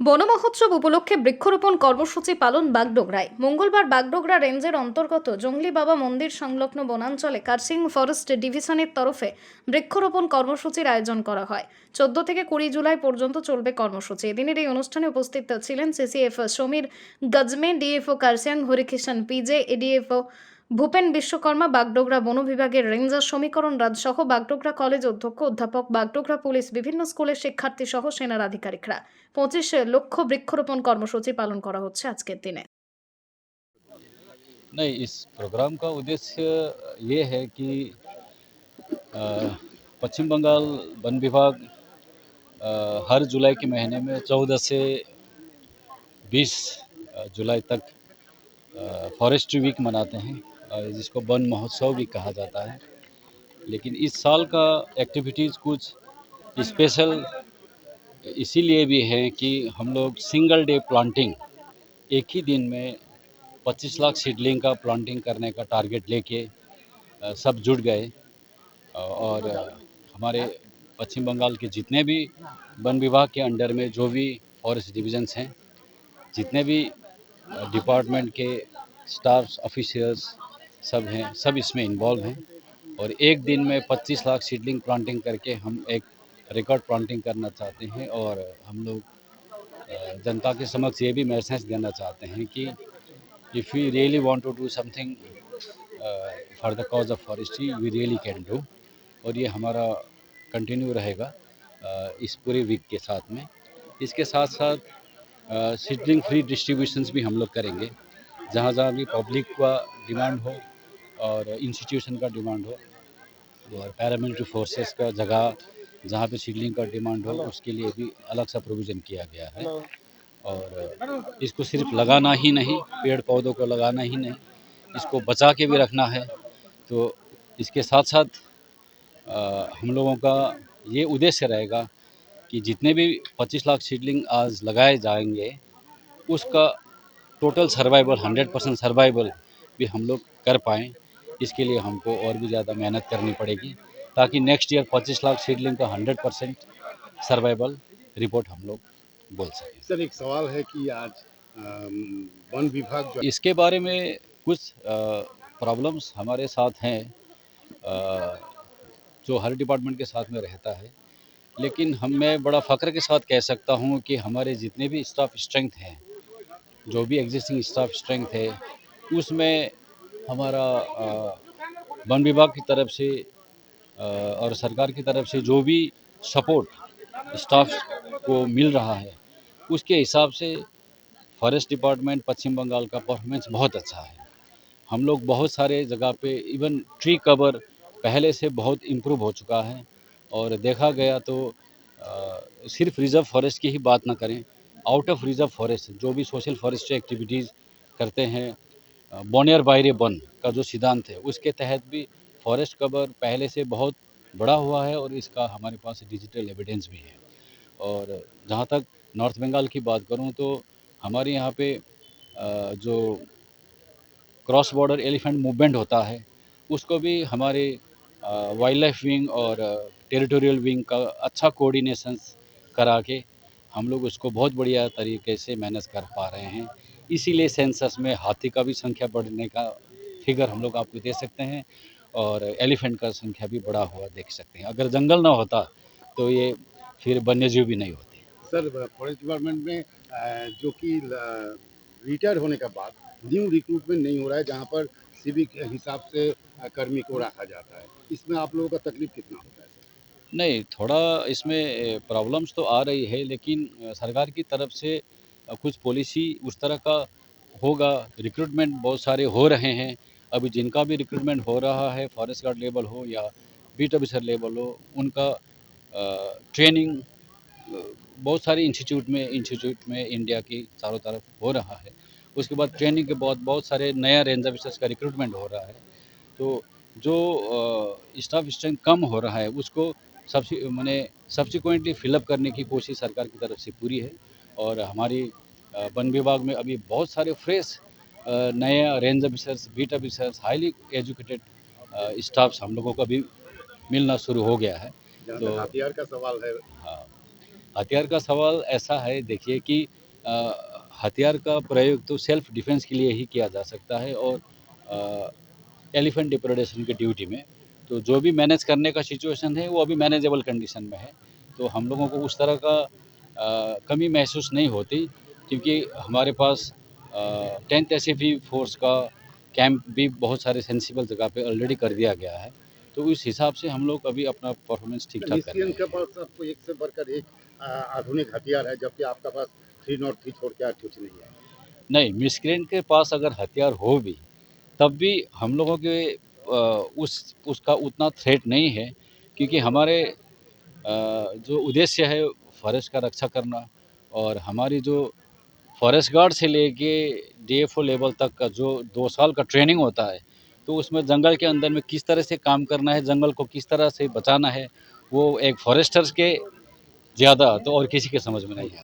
বন মহোৎসব উপলক্ষে বৃক্ষরোপণ কর্মসূচি পালন বাগডোগরায়। মঙ্গলবার বাগডোগরা রেঞ্জের অন্তর্গত জংলি বাবা মন্দির সংলগ্ন বনাঞ্চলে কার্সিং ফরেস্ট ডিভিশনের তরফে বৃক্ষরোপণ কর্মসূচির আয়োজন করা হয়। 14 থেকে 20 জুলাই পর্যন্ত চলবে কর্মসূচি। এদিনের এই অনুষ্ঠানে উপস্থিত ছিলেন CCF Samir Gajmer, DFO Kurseong Harikishan PJ, ADFO Bhupen Biswakarma, Bagdogra বন বিভাগের রেঞ্জার সমীকরণ রাজ সহ বাগডোগরা কলেজ অধ্যক্ষ অধ্যাপক, বাগডোগরা পুলিশ, বিভিন্ন স্কুলের শিক্ষার্থী সহ সেনার আধিকারিকরা। 25 লক্ষ বৃক্ষরোপণ কর্মসূচি পালন করা হচ্ছে আজকের দিনে। नहीं, इस प्रोग्राम का उद्देश्य ये है कि पश्चिम बंगाल वन विभाग हर जुलाई के महीने में 14 से 20 जुलाई तक फॉरेस्ट्री वीक मनाते हैं, जिसको वन महोत्सव भी कहा जाता है। लेकिन इस साल का एक्टिविटीज़ कुछ स्पेशल इसीलिए भी है कि हम लोग सिंगल डे प्लांटिंग, एक ही दिन में 25 लाख सीडलिंग का प्लांटिंग करने का टारगेट लेके सब जुट गए। और हमारे पश्चिम बंगाल के जितने भी वन विभाग के अंडर में जो भी फॉरेस्ट डिविजन्स हैं, जितने भी डिपार्टमेंट के स्टाफ ऑफिसर्स सब हैं, सब इसमें इन्वॉल्व हैं। और एक दिन में 25 लाख सीडलिंग प्लांटिंग करके हम एक रिकॉर्ड प्लांटिंग करना चाहते हैं। और हम लोग जनता के समक्ष ये भी मैसेज देना चाहते हैं कि if we really want to do something for the cause of forestry, we really can do. और ये हमारा कंटिन्यू रहेगा इस पूरे वीक के साथ में। इसके साथ साथ सीडलिंग फ्री डिस्ट्रीब्यूशंस भी हम लोग करेंगे, जहाँ जहाँ भी पब्लिक का डिमांड हो और इंस्टीट्यूशन का डिमांड हो और पैरामिलिट्री फोर्सेस का जगह जहाँ पे सीडलिंग का डिमांड हो, उसके लिए भी अलग सा प्रोविज़न किया गया है। और इसको सिर्फ लगाना ही नहीं, पेड़ पौधों को लगाना ही नहीं, इसको बचा के भी रखना है। तो इसके साथ साथ हम लोगों का ये उद्देश्य रहेगा कि जितने भी 25 लाख सीडलिंग आज लगाए जाएंगे, उसका टोटल सर्वाइवल 100% सर्वाइवल भी हम लोग कर पाएँ। इसके लिए हमको और भी ज़्यादा मेहनत करनी पड़ेगी, ताकि नेक्स्ट ईयर 25 लाख सीडलिंग का 100% सर्वाइवल रिपोर्ट हम लोग बोल सकें। सर, एक सवाल है कि आज वन विभाग जो इसके बारे में कुछ प्रॉब्लम्स हमारे साथ हैं, जो हर डिपार्टमेंट के साथ में रहता है। लेकिन मैं बड़ा फ़ख्र के साथ कह सकता हूँ कि हमारे जितने भी स्टाफ स्ट्रेंथ हैं, जो भी एग्जिस्टिंग स्टाफ स्ट्रेंथ है, उसमें हमारा वन विभाग की तरफ से और सरकार की तरफ से जो भी सपोर्ट स्टाफ को मिल रहा है, उसके हिसाब से फॉरेस्ट डिपार्टमेंट पश्चिम बंगाल का परफॉर्मेंस बहुत अच्छा है। हम लोग बहुत सारे जगह पे इवन ट्री कवर पहले से बहुत इम्प्रूव हो चुका है। और देखा गया तो सिर्फ रिज़र्व फॉरेस्ट की ही बात ना करें, आउट ऑफ रिज़र्व फॉरेस्ट जो भी सोशल फॉरेस्ट्री एक्टिविटीज़ करते हैं, बोनियर बायरे वन का जो सिद्धांत है, उसके तहत भी फॉरेस्ट कवर पहले से बहुत बड़ा हुआ है और इसका हमारे पास डिजिटल एविडेंस भी है। और जहाँ तक नॉर्थ बंगाल की बात करूँ तो हमारे यहाँ पे जो क्रॉस बॉर्डर एलिफेंट मूवमेंट होता है, उसको भी हमारे वाइल्ड लाइफ विंग और टेरिटोरियल विंग का अच्छा कोऑर्डिनेशंस करा के हम लोग उसको बहुत बढ़िया तरीके से मैनेज कर पा रहे हैं। इसीलिए सेंसस में हाथी का भी संख्या बढ़ने का फिगर हम लोग आपको दे सकते हैं और एलिफेंट का संख्या भी बढ़ा हुआ देख सकते हैं। अगर जंगल ना होता तो ये फिर वन्यजीव भी नहीं होते। सर, फॉरेस्ट डिपार्टमेंट में जो कि रिटायर होने के बाद न्यू रिक्रूटमेंट नहीं हो रहा है, जहाँ पर सिविक हिसाब से कर्मी को रखा जाता है, इसमें आप लोगों का तकलीफ कितना होता है सर? नहीं, थोड़ा इसमें प्रॉब्लम्स तो आ रही है, लेकिन सरकार की तरफ से कुछ पॉलिसी उस तरह का होगा। रिक्रूटमेंट बहुत सारे हो रहे हैं। अभी जिनका भी रिक्रूटमेंट हो रहा है, फॉरेस्ट गार्ड लेवल हो या बीट ऑफिसर लेवल हो, उनका ट्रेनिंग बहुत सारे इंस्टीट्यूट में इंडिया की चारों तरफ हो रहा है। उसके बाद ट्रेनिंग के बाद बहुत सारे नया रेंज ऑफिसर्स का रिक्रूटमेंट हो रहा है। तो जो स्टाफ स्ट्रेंथ कम हो रहा है, उसको सब्सिक्वेंटली फिलअप करने की कोशिश सरकार की तरफ से पूरी है। और हमारी वन विभाग में अभी बहुत सारे फ्रेश नए range officers, beat officers, highly educated staffs हम लोगों को भी मिलना शुरू हो गया है। जहाँ तो तक हथियार का सवाल है, हाँ, हथियार का सवाल ऐसा है, देखिए कि हथियार का प्रयोग तो सेल्फ डिफेंस के लिए ही किया जा सकता है, और एलिफेंट डिप्रेडेशन की ड्यूटी में तो जो भी मैनेज करने का सिचुएशन है वो अभी मैनेजेबल कंडीशन में है। तो हम लोगों को उस तरह का कमी महसूस नहीं होती, क्योंकि हमारे पास 10th एसएफई फोर्स का कैंप भी बहुत सारे सेंसिबल जगह पे ऑलरेडी कर दिया गया है। तो उस हिसाब से हम लोग अभी अपना परफॉर्मेंस ठीक ठाक कर रहे मिस्कियन के हैं। पास आपको एक से बढ़कर एक आधुनिक हथियार है, जबकि आपका पास 303 छोड़ के और कुछ नहीं है। नहीं, मिसक्रेंट के पास अगर हथियार हो भी तब भी हम लोगों के उसका उतना थ्रेट नहीं है, क्योंकि हमारे जो उद्देश्य है फॉरेस्ट का रक्षा करना, और हमारी जो फॉरेस्ट गार्ड से लेके डीएफओ लेवल तक का जो 2 साल का ट्रेनिंग होता है, तो उसमें जंगल के अंदर में किस तरह से काम करना है, जंगल को किस तरह से बचाना है, वो एक फॉरेस्टर्स के ज़्यादा तो और किसी के समझ में नहीं है।